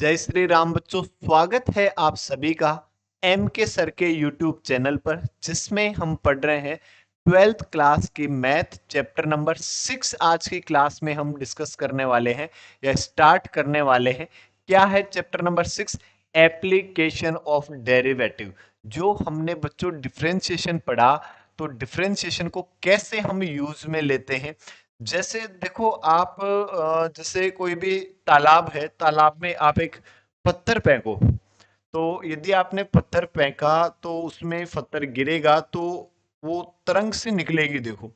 जय श्री राम बच्चों, स्वागत है आप सभी का एम के सर के यूट्यूब चैनल पर, जिसमें हम पढ़ रहे हैं 12th क्लास की मैथ चैप्टर नंबर 6। आज की क्लास में हम डिस्कस करने वाले हैं या स्टार्ट करने वाले हैं। क्या है chapter number 6? Application of derivative. जो हमने बच्चों डिफरेंशिएशन पढ़ा, तो डिफरेंशिएशन को कैसे हम यूज में लेते हैं। जैसे देखो आप, जैसे कोई भी तालाब है, तालाब में आप एक पत्थर फेंको, तो यदि आपने पत्थर फेंका तो उसमें पत्थर गिरेगा तो वो तरंग से निकलेगी। देखो,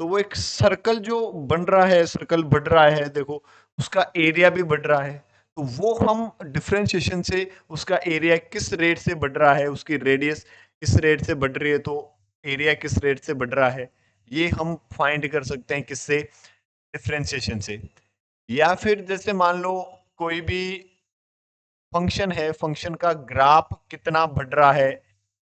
तो वो एक सर्कल जो बन रहा है, सर्कल बढ़ रहा है, देखो उसका एरिया भी बढ़ रहा है। तो वो हम डिफरेंशिएशन से उसका एरिया किस रेट से बढ़ रहा है, उसकी रेडियस किस रेट से बढ़ रही है, तो एरिया किस रेट से बढ़ रहा है, ये हम फाइंड कर सकते हैं किससे? डिफरेंशिएशन से। या फिर जैसे मान लो कोई भी फंक्शन है, फंक्शन का ग्राफ कितना बढ़ रहा है,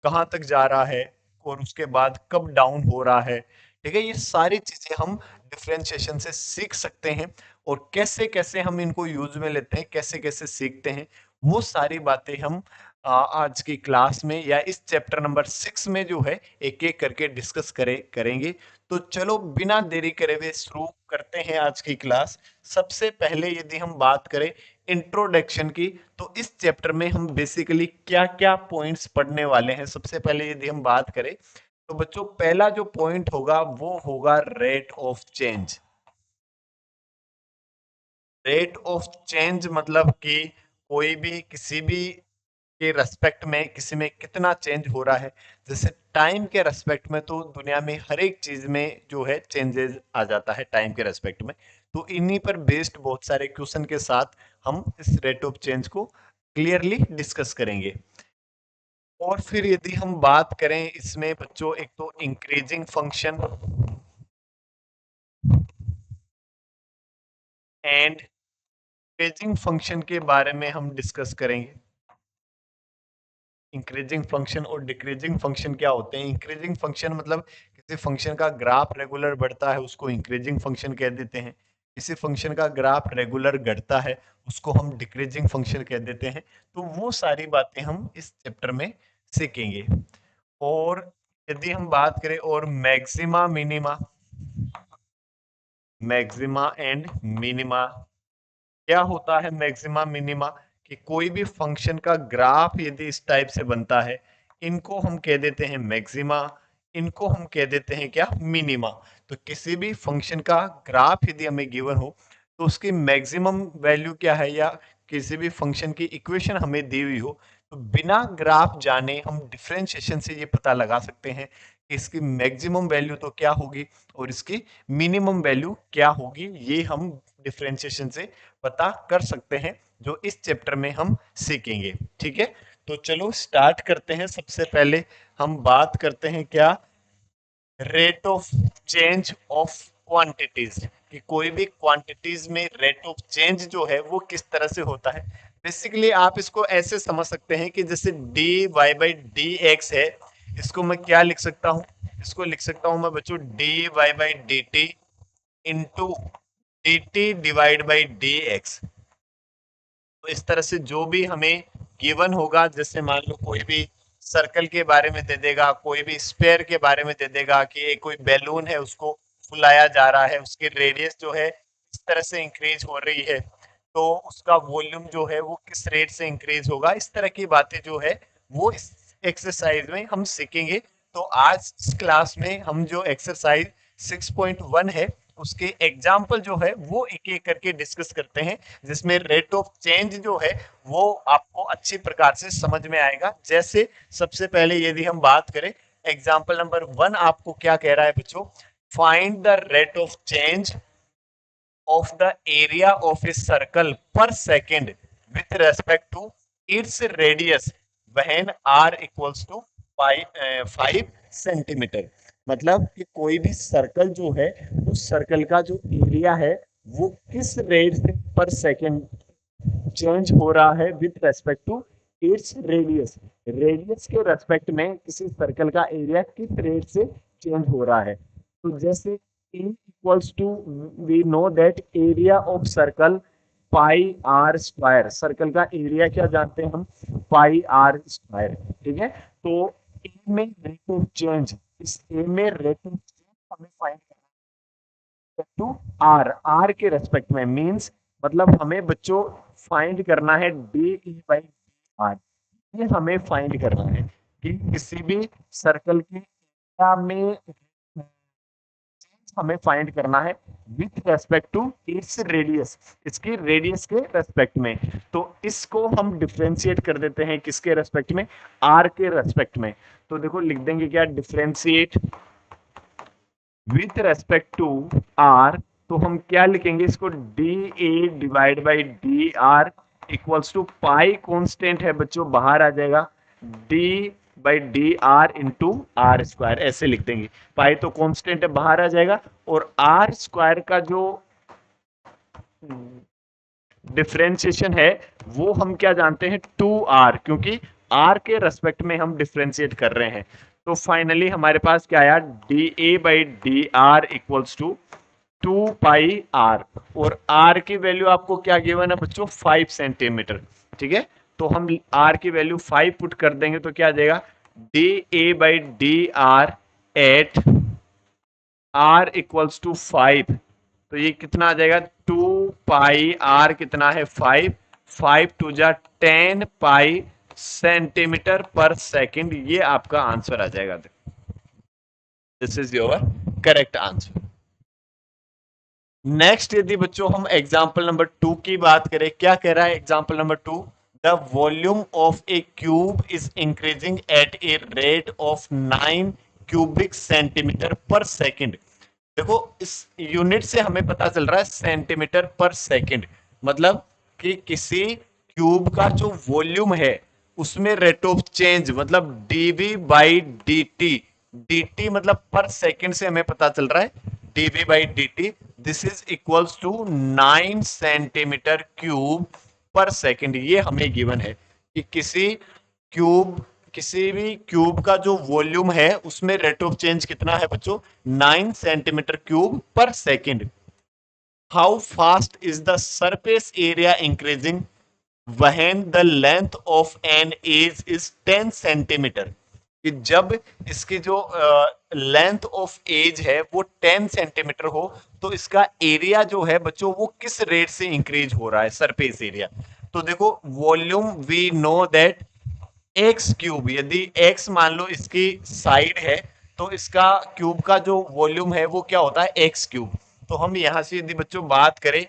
कहाँ तक जा रहा है, और उसके बाद कब डाउन हो रहा है। ठीक है, ये सारी चीजें हम डिफरेंशिएशन से सीख सकते हैं। और कैसे कैसे हम इनको यूज में लेते हैं, कैसे कैसे सीखते हैं, वो सारी बातें हम आज की क्लास में या इस चैप्टर नंबर 6 में जो है एक एक करके डिस्कस करेंगे। तो चलो बिना देरी करे हुए शुरू करते हैं आज की क्लास। सबसे पहले यदि हम बात करें इंट्रोडक्शन की, तो इस चैप्टर में हम बेसिकली क्या क्या पॉइंट्स पढ़ने वाले हैं। सबसे पहले यदि हम बात करें तो बच्चों पहला जो पॉइंट होगा वो होगा rate of change. Rate of change मतलब कि कोई भी किसी भी के रेस्पेक्ट में किसी में कितना चेंज हो रहा है। जैसे टाइम के रेस्पेक्ट में तो दुनिया में हर एक चीज में जो है चेंजेस आ जाता है टाइम के रेस्पेक्ट में। तो इन्हीं पर बेस्ड बहुत सारे क्वेश्चन के साथ हम इस रेट ऑफ चेंज को क्लियरली डिस्कस करेंगे। और फिर यदि हम बात करें इसमें बच्चों, एक तो increasing function and decreasing function के बारे में हम डिस्कस करेंगे। इंक्रीजिंग फंक्शन और डिक्रीजिंग फंक्शन क्या होते हैं? इंक्रीजिंग फंक्शन मतलब किसी फंक्शन का ग्राफ रेगुलर बढ़ता है, उसको इंक्रीजिंग फंक्शन कह देते हैं। किसी फंक्शन का ग्राफ रेगुलर घटता है, उसको हम डिक्रीजिंग फंक्शन कह देते हैं। तो वो सारी बातें हम इस चैप्टर में सीखेंगे। और यदि हम बात करें और maxima minima, maxima and minima क्या होता है? मैक्सिमा मिनिमा कि कोई भी फंक्शन का ग्राफ यदि इस टाइप से बनता है, इनको हम कह देते हैं मैक्सिमा, इनको हम कह देते हैं क्या? मिनिमा। तो किसी भी फंक्शन का ग्राफ यदि हमें गिवन हो तो उसकी मैक्सिमम वैल्यू क्या है, या किसी भी फंक्शन की इक्वेशन हमें दी हुई हो, तो बिना ग्राफ जाने हम डिफरेंशिएशन से ये पता लगा सकते हैं कि इसकी मैक्सिमम वैल्यू तो क्या होगी और इसकी मिनिमम वैल्यू क्या होगी। ये हम डिफरेंशिएशन से पता कर सकते हैं, जो इस चैप्टर में हम सीखेंगे। ठीक है, तो चलो स्टार्ट करते हैं। सबसे पहले हम बात करते हैं क्या? Rate of change of quantities, कि कोई भी क्वांटिटीज में रेट ऑफ चेंज जो है वो किस तरह से होता है। बेसिकली आप इसको ऐसे समझ सकते हैं कि जैसे d y by d x है, इसको मैं क्या लिख सकता हूँ? इसको लिख सकता हूँ मैं बच्चों d y by d t into d t divide by d x. तो इस तरह से जो भी हमें गिवन होगा, जैसे मान लो कोई भी सर्कल के बारे में दे देगा, कोई भी स्पेयर के बारे में दे देगा कि एक कोई बैलून है उसको फुलाया जा रहा है, उसकी रेडियस जो है इस तरह से इंक्रीज हो रही है, तो उसका वॉल्यूम जो है वो किस रेट से इंक्रीज होगा। इस तरह की बातें जो है वो इस एक्सरसाइज में हम सीखेंगे। तो आज इस क्लास में हम जो एक्सरसाइज 6.1 है उसके एग्जाम्पल जो है वो एक एक करके डिस्कस करते हैं, जिसमें रेट ऑफ चेंज जो है वो आपको अच्छी प्रकार से समझ में आएगा। जैसे सबसे पहले यदि हम बात करें, एग्जाम्पल नंबर 1 आपको क्या कह रहा है बच्चों? Find the rate of change of the area of a circle per second with respect to its radius when r equals to 5 centimetre. मतलब कि कोई भी सर्कल जो है, उस सर्कल का जो एरिया है वो किस रेट से पर सेकेंड चेंज हो रहा है with respect to its radius. Radius के रेस्पेक्ट में किसी सर्कल का एरिया किस रेट से चेंज हो रहा है। तो जैसे E equals to, we know that area of circle pi r square, circle का एरिया क्या जानते हैं हम, पाई आर स्क्वायर, ठीक है। तो ए में रेट ऑफ चेंज, इस ए में रेट ऑफ चेंज हमें फाइंड करना टू आर, आर के रेस्पेक्ट में, मींस मतलब हमें बच्चों फाइंड करना है डी ई बाई आर, ये हमें फाइंड करना है कि किसी भी सर्कल के एरिया में हमें फाइंड करना है with respect to its radius, इसकी रेडियस के रेस्पेक्ट में। तो इसको हम डिफरेंशिएट कर देते हैं किसके रेस्पेक्ट में, आर के रेस्पेक्ट में। तो देखो लिख देंगे क्या, differentiate with respect to r, तो हम क्या लिखेंगे इसको, d A divide by d r equals to pi constant है बच्चों, बाहर आ जाएगा d by d r into r square, ऐसे लिख देंगे। पाई तो कांस्टेंट है, बाहर आ जाएगा, और आर स्क्वायर का जो डिफरेंशिएशन है वो हम क्या जानते हैं, 2r, क्योंकि r के रेस्पेक्ट में हम डिफरेंशिएट कर रहे हैं। तो फाइनली हमारे पास क्या आया, d A by d r equals to 2 pi r, और r की वैल्यू आपको क्या गिवन है बच्चों, 5 सेंटीमीटर, ठीक है। तो हम r की वैल्यू 5 पुट कर देंगे तो क्या आ जाएगा, d A by d r at r equals to 5, तो ये कितना आ जाएगा, 2 पाई आर कितना है 5, 5 टू जा 10 पाई सेंटीमीटर पर सेकंड, ये आपका आंसर आ जाएगा। This is your correct answer. Next यदि बच्चों हम एग्जांपल नंबर 2 की बात करें, क्या कह रहा है example number 2, the volume of A cube is increasing eight a rate of 9 cubic centimetre पर सेकंड। देखो इस यूनिट से हमें पता चल रहा है सेंटीमीटर पर सेकंड, मतलब कि किसी क्यूब का जो वॉल्यूम है उसमें रेट ऑफ चेंज मतलब डीवी बाई डी टी मतलब पर सेकंड से हमें पता चल रहा है d v by d, this is equals to 9 centimetre cube per second. ये हमें गिवन है कि किसी भी क्यूब का जो वॉल्यूम है उसमें रेट ऑफ चेंज कितना है बच्चों, 9 centimetre cube per second. How fast is the surface area increasing when the length of an edge is 10 centimetre, कि जब इसकी जो लेंथ ऑफ एज है वो 10 सेंटीमीटर हो तो इसका एरिया जो है बच्चों वो किस रेट से इंक्रीज हो रहा है, सरफेस एरिया। तो देखो volume we know that x cube, यदि एक्स मान लो इसकी साइड है तो इसका क्यूब का जो वॉल्यूम है वो क्या होता है, एक्स क्यूब। तो हम यहां से यदि बच्चों बात करें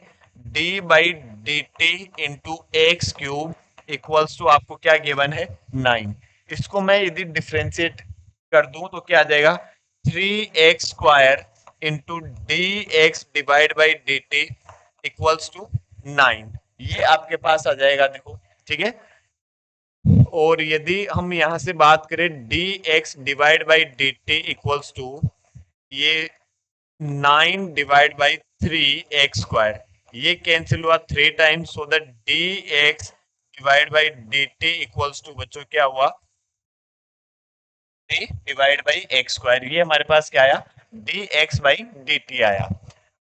d by d t into x cube equals to आपको क्या गिवन है, 9। इसको मैं यदि डिफ्रेंशिएट कर दूं तो क्या आ जाएगा, 3x square into d x divide by d t equals to 9, ये आपके पास आ जाएगा, देखो ठीक है। और यदि हम यहां से बात करें d x divide by d t equals to ये 9 डिवाइड बाई 3x स्क्वायर, ये कैंसिल हुआ 3 times, so that d x divide by d t equals to बच्चों क्या हुआ, डिवाइड बाई एक्स स्क्वायर, ये हमारे पास क्या आया, D x by d T आया।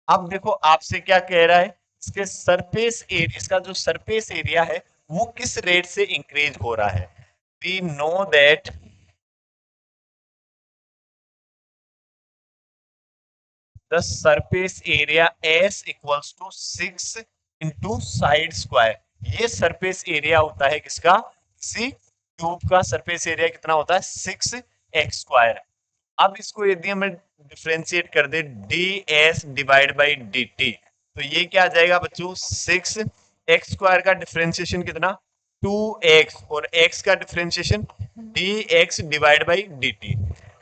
अब देखो आपसे क्या कह रहा है, इसके सरफेस एरिया, इसका जो सरफेस एरिया है वो किस रेट से इंक्रीज हो रहा है। We know that the surface area s equals to 6 into side square, ये सरफेस एरिया होता है किसका, किसी क्यूब का सरफेस एरिया कितना होता है, 6x स्क्वायर। अब इसको यदि हमें डिफरेंशिएट कर दे d s divide by d t, तो ये क्या आ जाएगा बच्चों, 6x स्क्वायर का डिफरेंशिएशन कितना, 2x, और x का differentiation D x divide by d T.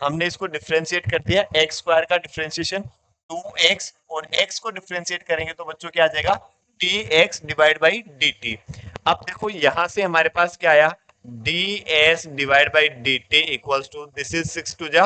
हमने इसको डिफरेंशिएट कर दिया, x स्क्वायर का डिफरेंशिएशन 2x, और x को डिफरेंशिएट करेंगे तो बच्चों क्या आ जाएगा, d x divide by d t. अब देखो यहां से हमारे पास क्या आया, d s divide by d t equals to, this is 6 टू जा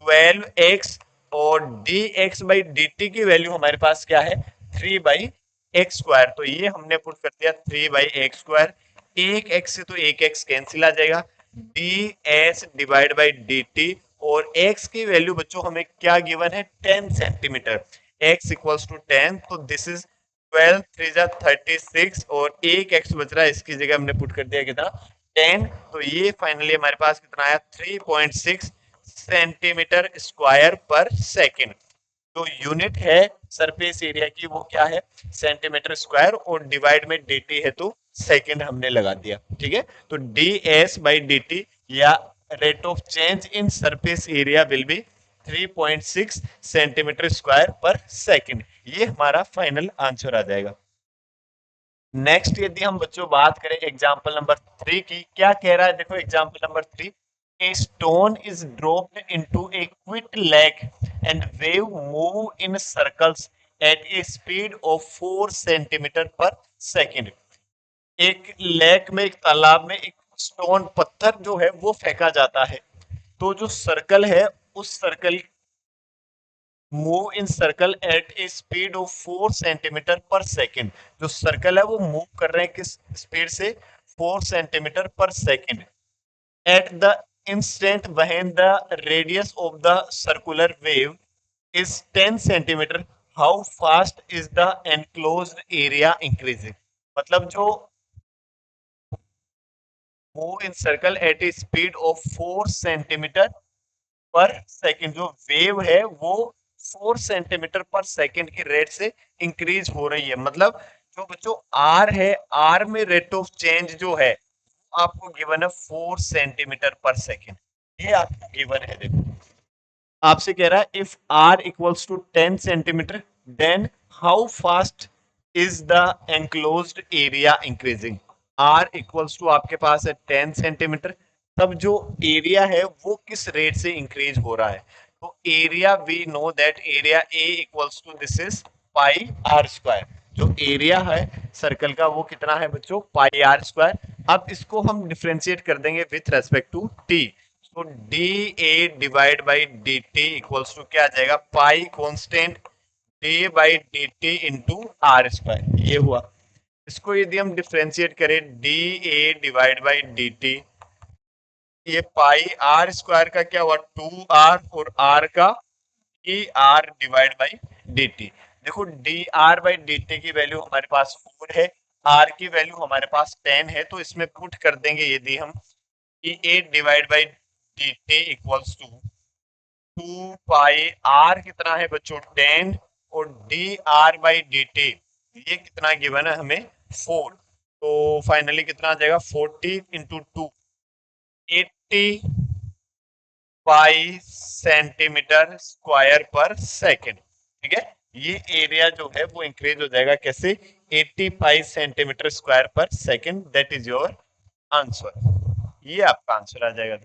12x, और d x by d t की वैल्यू हमारे पास क्या है, 3 बाई एक्स स्क्वायर, तो ये हमने पुट कर दिया 3 बाई एक्स स्क्वायर, एक एक्स से तो एक एक्स कैंसिल आ जाएगा, D s divide by d T, और x की वैल्यू बच्चों हमें क्या गिवन है, 10 सेंटीमीटर, x इक्वल्स टू 10, तो दिस इज 12 3 जा 36 और एक एक्स बच रहा है, इसकी जगह हमने पुट कर दिया कितना 10। तो ये फाइनली हमारे पास कितना आया 3.6 सेंटीमीटर स्क्वायर पर सेकेंड। जो यूनिट है सरफेस एरिया की वो क्या है सेंटीमीटर स्क्वायर, और डिवाइड में dt है तो सेकेंड हमने लगा दिया। ठीक है, तो ds बाई dt या rate of change in surface area will be 3.6 centimetre square पर सेकेंड। ये हमारा फाइनल आंसर आ जाएगा। नेक्स्ट यदि हम बच्चों बात करें एग्जांपल नंबर 3 की, क्या कह रहा है देखो example number 3, a stone is dropped into a quick lake and wave move in circles eight A speed of 4 centimetre पर सेकेंड। एक लेक में, एक तालाब में एक स्टोन पत्थर जो है वो फेंका जाता है, तो जो सर्कल है उस circle move in circle eight A speed of 4 centimetre पर सेकेंड। जो सर्कल है वो मूव कर रहे हैं किस स्पीड से 4 सेंटीमीटर पर second. At the instant when the radius of the circular wave is 10 centimetre, how fast is the enclosed area increasing. मतलब जो move in circle eight A speed of 4 centimetre पर second, जो wave है वो 4 centimetre पर second की rate से increase हो रही है। मतलब जो बच्चों आर है, आर में रेट ऑफ चेंज जो है आपको गिवन है 4 सेंटीमीटर पर सेकेंड, ये आपको गिवन है। देखो आपसे कह रहा है if r equals to 10 centimetre then how fast is the enclosed area increasing. R equals to आपके पास है 10 सेंटीमीटर, तब जो एरिया है वो किस रेट से इंक्रीज हो रहा है। तो area we know that area A equals to this is pi r square. जो एरिया है सर्कल का वो कितना है बच्चों पाई आर स्क्वायर। अब इसको हम डिफ्रेंशिएट कर देंगे विथ रेस्पेक्ट टू टी, तो d A divide by d t equals to क्या आ जाएगा pi constant d by d t into r square, ये हुआ। इसको यदि हम डिफ्रेंशिएट करें d A divide by d t, ये पाई आर स्क्वायर का क्या हुआ 2r और r का e r divide by d t. देखो d r by d t की वैल्यू हमारे पास 4 है, r की वैल्यू हमारे पास 10 है, तो इसमें पुट कर देंगे यदि हम e a divide by d t equals to 2 pi r कितना है बच्चों 10 और d r by d t ये कितना गिवन है हमें 4। तो फाइनली कितना आ जाएगा 40 इंटू 2 80 पाई सेंटीमीटर स्क्वायर पर सेकेंड। ठीक है, ये एरिया जो है वो इंक्रीज हो जाएगा कैसे 80 पाई सेंटीमीटर स्क्वायर पर second. That is your answer, ये आपका आंसर आ जाएगा।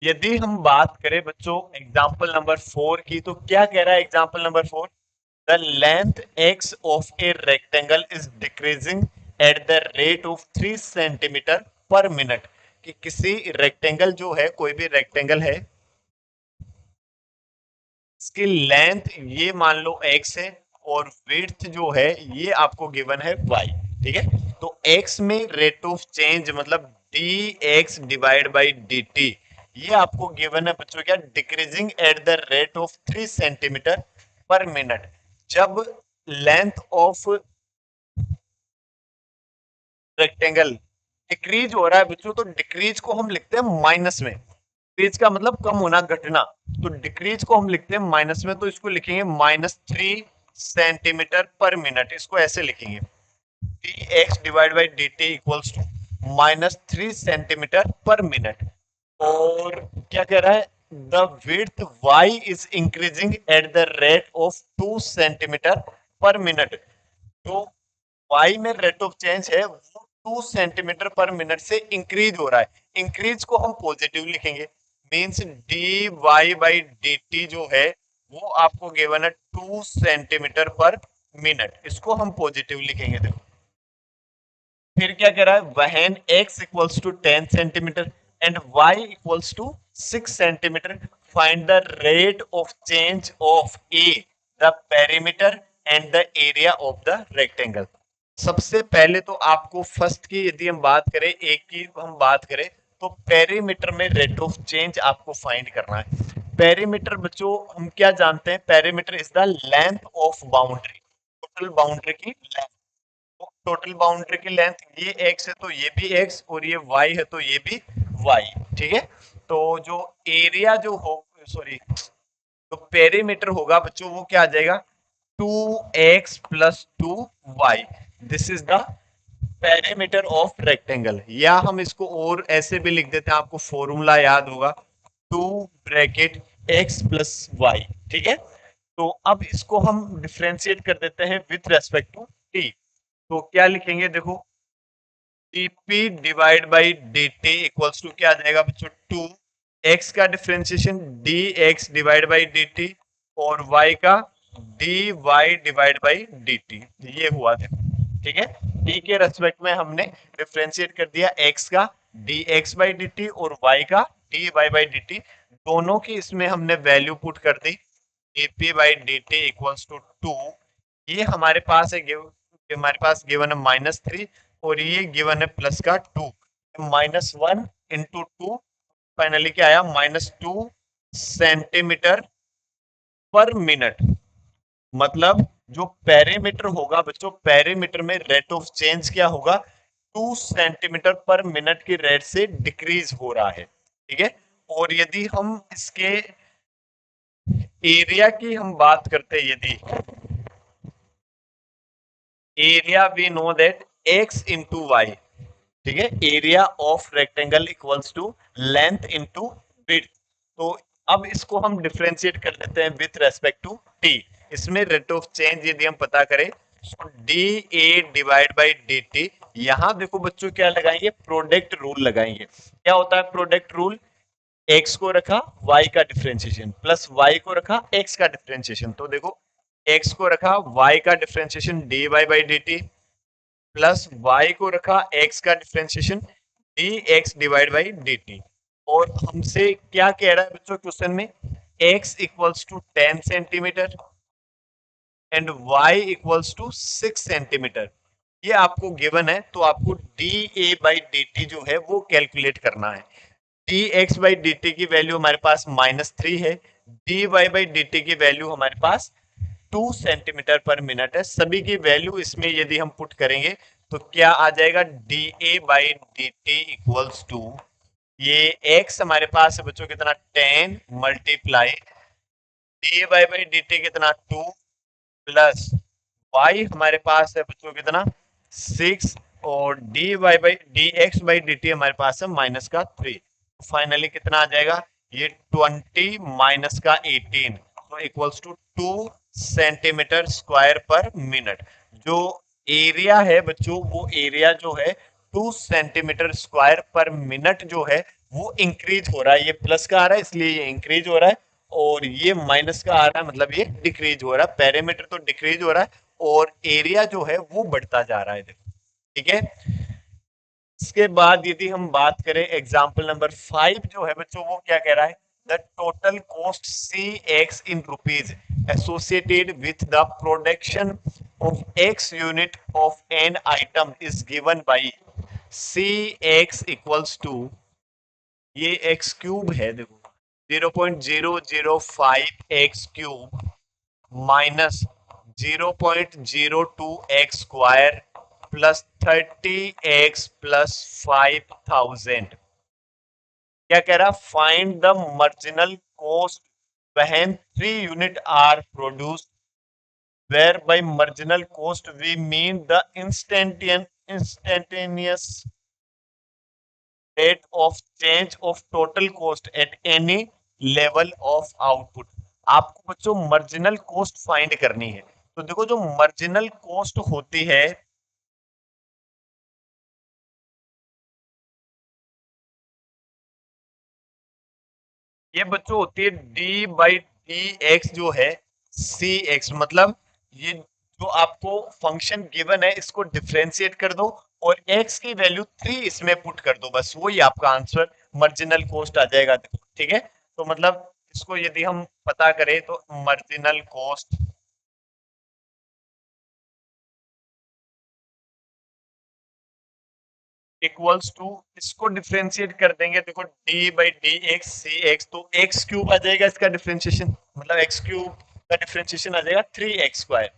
यदि हम बात करें बच्चों एग्जाम्पल नंबर 4 की, तो क्या कह रहा है example number 4, the length x of a rectangle is decreasing eight the rate of 3 centimetre per minute. कि किसी रेक्टेंगल जो है, कोई भी रेक्टेंगल है, इसकी लेंथ ये मान लो x है और विड्थ जो है ये आपको गिवन है y। ठीक है, तो x में रेट ऑफ चेंज मतलब dx डिवाइड बाई dt ये आपको गिवन है बच्चों क्या decreasing eight the rate of 3 centimetre per minute. जब लेंथ ऑफ रेक्टेंगल डिक्रीज हो रहा है बच्चों, तो डिक्रीज को हम लिखते हैं माइनस में। डिक्रीज का मतलब कम होना, घटना, तो डिक्रीज को हम लिखते हैं माइनस में, तो इसको लिखेंगे -3 सेंटीमीटर पर मिनट। इसको ऐसे लिखेंगे dx divide by dt equals to -3 centimetre per minute. और क्या कह रहा है the width y is increasing at the rate of 2 centimetre per minute. जो y में रेट ऑफ चेंज है वो 2 सेंटीमीटर पर मिनट से इंक्रीज हो रहा है। इंक्रीज को हम पॉजिटिव लिखेंगे, means d y by d t जो है वो आपको गिवन है 2 सेंटीमीटर पर मिनट, इसको हम पॉजिटिव लिखेंगे। देखो फिर क्या कह रहा है when x equals to 10 centimetre and y equals to 6 centimetre find the rate of change of a the perimeter and the area of the rectangle. सबसे पहले तो आपको फर्स्ट की यदि हम बात करें, एक की हम बात करें, तो पेरीमीटर में रेट ऑफ चेंज आपको फाइंड करना है। पेरीमीटर बच्चों हम क्या जानते हैं, perimeter is the length of boundary, total boundary की लेंथ। तो टोटल बाउंड्री की लेंथ ये x है तो ये भी x, और ये y है तो ये भी y। ठीक है, तो जो एरिया जो हो, सॉरी, तो पेरीमीटर होगा बच्चों वो क्या आ जाएगा, 2x plus 2y। This is the perimeter of rectangle. या हम इसको और ऐसे भी लिख देते हैं, आपको फॉर्मूला याद होगा, 2 ब्रैकेट x प्लस वाई। ठीक है, तो अब इसको हम डिफ्रेंशिएट कर देते हैं विथ रेस्पेक्ट टू t। तो क्या लिखेंगे देखो, dp divide by dt equals to क्या आ जाएगा बच्चों, 2 x का differentiation dx divide by dt और y का dy डिवाइड बाई dt। ये हुआ देखो। ठीक है, t के रेस्पेक्ट में हमने डिफरेंशिएट कर दिया x का dx बाई dt और y का dy बाई dt। दोनों की इसमें हमने वैल्यू पुट कर दी, dp by dt equals to 2। ये हमारे पास है हमारे पास गिवन है -3 और ये गिवन है प्लस का 2। -1 इंटू 2 फाइनली क्या आया, -2 सेंटीमीटर पर मिनट। मतलब जो पेरीमीटर होगा बच्चों, पेरीमीटर में रेट ऑफ चेंज क्या होगा, 2 सेंटीमीटर पर मिनट की रेट से डिक्रीज हो रहा है। ठीक है, और यदि हम इसके एरिया की हम बात करते हैं, यदि area we know that x into y. ठीक है, area of rectangle equals to length into width. तो अब इसको हम डिफरेंशिएट कर लेते हैं विथ रेस्पेक्ट टू t। इसमें रेट ऑफ चेंज यदि हम पता करें, d A divide by d t. यहां देखो बच्चों क्या लगाएंगे, प्रोडक्ट रूल लगाएंगे। क्या होता है प्रोडक्ट रूल, x को रखा y का डिफरेंशिएशन प्लस y को रखा x का डिफरेंशिएशन। तो देखो x को रखा y का differentiation dy by dt plus y को रखा x का differentiation dx divide by dt। और हमसे क्या कह रहा है बच्चों क्वेश्चन में, x equals to 10 centimetre and y equals to 6 centimetre. ये आपको गिवन है, तो आपको dA बाई dt जो है वो कैलकुलेट करना है। dx बाई dt की वैल्यू हमारे पास -3 है, dy बाई dt की वैल्यू हमारे पास 2 सेंटीमीटर पर मिनट है। सभी की वैल्यू इसमें यदि हम पुट करेंगे तो क्या आ जाएगा, dA by dt equals to, ये x हमारे पास है बच्चों कितना, 10 मल्टीप्लाई डी बाई dt कितना 2 प्लस y हमारे पास है बच्चों कितना 6 और d x by d T हमारे पास है माइनस का 3। फाइनली कितना आ जाएगा, ये 20 माइनस का 18, तो equals to 2 centimetre square per minute. जो एरिया है बच्चों, वो एरिया जो है 2 सेंटीमीटर स्क्वायर पर मिनट जो है वो इंक्रीज हो रहा है। ये प्लस का आ रहा है इसलिए ये इंक्रीज हो रहा है, और ये माइनस का आ रहा है मतलब ये डिक्रीज हो रहा है। पेरीमीटर तो डिक्रीज हो रहा है और एरिया जो है वो बढ़ता जा रहा है देखो। ठीक है, इसके बाद यदि हम बात करें एग्जांपल नंबर 5 जो है बच्चों, वो क्या कह रहा है, the total cost c x in rupees associated with the production of x unit of an item is given by c x equals to, ये एक्स क्यूब है देखो, 0.005 x cube minus 0.02 x square plus 30 x plus 5000। क्या कह रहा, find the marginal cost when 3 unit are produced, where by marginal cost we mean the instantaneous rate of change of total cost at any level of output। आपको बच्चों marginal cost find करनी है। तो देखो जो मार्जिनल कॉस्ट होती है, ये बच्चों होती है डी बाई डी एक्स जो है सी एक्स। मतलब ये जो आपको फंक्शन गिवन है इसको डिफरेंशिएट कर दो और x की वैल्यू 3 इसमें पुट कर दो, बस वही आपका आंसर मार्जिनल कॉस्ट आ जाएगा। ठीक है, तो मतलब इसको यदि हम पता करें तो मार्जिनल कॉस्ट इक्वल्स टू, इसको डिफ्रेंशिएट कर देंगे, देखो d by d x c x, तो एक्स क्यूब आ जाएगा इसका डिफ्रेंशिएशन, मतलब एक्स क्यूब का डिफ्रेंशिएशन आ जाएगा 3x²।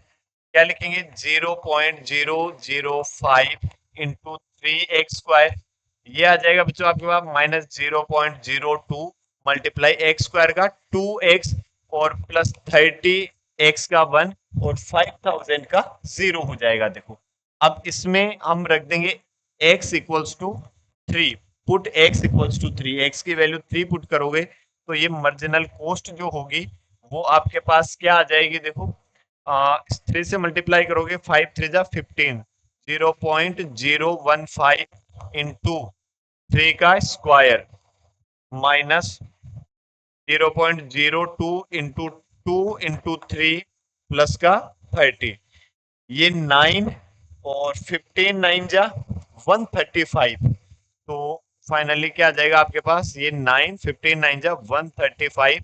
क्या लिखेंगे 0.005 इंटू 3x², ये आ जाएगा बच्चों आपके पास -0.02 मल्टीप्लाई x² का 2x और प्लस 30x का 1 और 5000 का 0 हो जाएगा। देखो अब इसमें हम रख देंगे x equals to 3, put x equals to 3, x की वैल्यू 3 पुट करोगे तो ये मार्जिनल कॉस्ट जो होगी वो आपके पास क्या आ जाएगी, देखो 3 से मल्टीप्लाई करोगे 5 3 जा 15, 0.015 इंटू 3 का square minus 0.02 into 2 into 3 plus का 30, ये 9 और 15 9 जा 135, तो फाइनली क्या आ जाएगा आपके पास, ये 9 15 9 जा 135,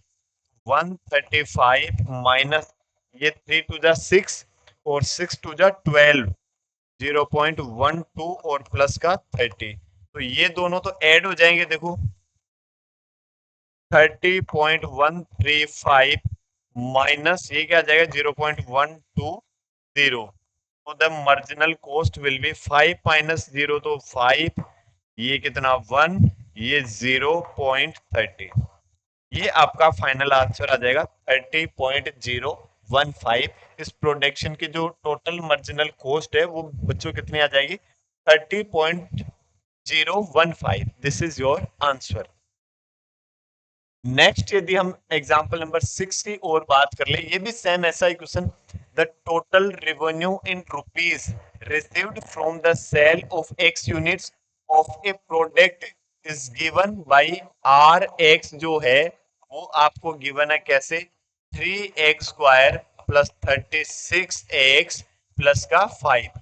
135 माइनस ये 3 2 जा 6 और 6 2 जा 12, 0.12 और प्लस का 30, तो ये दोनों तो ऐड हो जाएंगे, देखो 30.135 माइनस ये क्या आ जाएगा 0.120, तो the marginal cost will be 5 minus 0, तो 5, ये कितना 1, ये 0.30, ये आपका फाइनल आंसर आ जाएगा 30.015। इस प्रोडक्शन की जो टोटल मार्जिनल कॉस्ट है वो बच्चों कितनी आ जाएगी 30.015। This is your answer. Next यदि हम एग्जांपल नंबर 6 की और बात कर ले, ये भी सेम ऐसा ही question, the total revenue in rupees received from the sale of x units of a product is given by rx, जो है वो आपको गिवन है कैसे 3x² प्लस 36x प्लस का 5,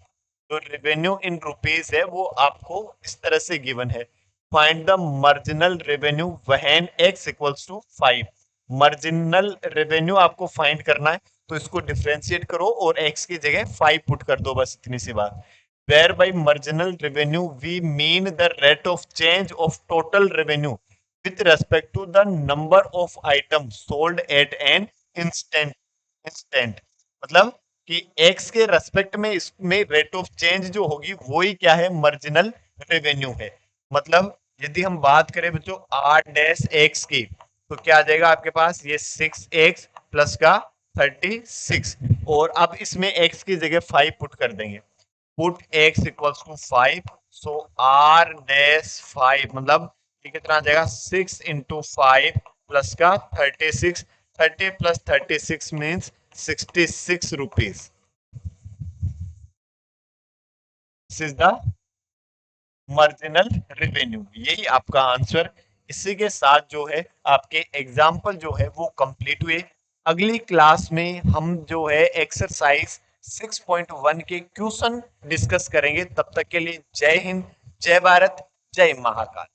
जो रेवेन्यू इन रुपीज है वो आपको इस तरह से गिवन है, find the marginal revenue when x equals to 5। Marginal revenue आपको फाइंड करना है तो इसको डिफरेंशिएट करो और x की जगह 5 पुट कर दो, बस इतनी सी बात। Where by marginal revenue we mean the rate of change of total revenue with respect to the number of item sold at an instant, मतलब कि x के रेस्पेक्ट में इसमें रेट ऑफ चेंज जो होगी वही क्या है मार्जिनल रेवेन्यू है। मतलब यदि हम बात करें बच्चों r-x की तो क्या आ जाएगा आपके पास ये 6x प्लस का 36, और अब इसमें x की जगह 5 पुट कर देंगे, put x equals to 5, so r-5 मतलब ये कितना आ जाएगा 6 इंटू 5 प्लस का 36, 30 plus 36 means 66 rupees. This is the marginal revenue, यही आपका आंसर। इसी के साथ जो है आपके एग्जाम्पल जो है वो कंप्लीट हुए। अगली क्लास में हम जो है एक्सरसाइज 6.1 के क्वेश्चन डिस्कस करेंगे। तब तक के लिए जय हिंद, जय भारत, जय महाकाल।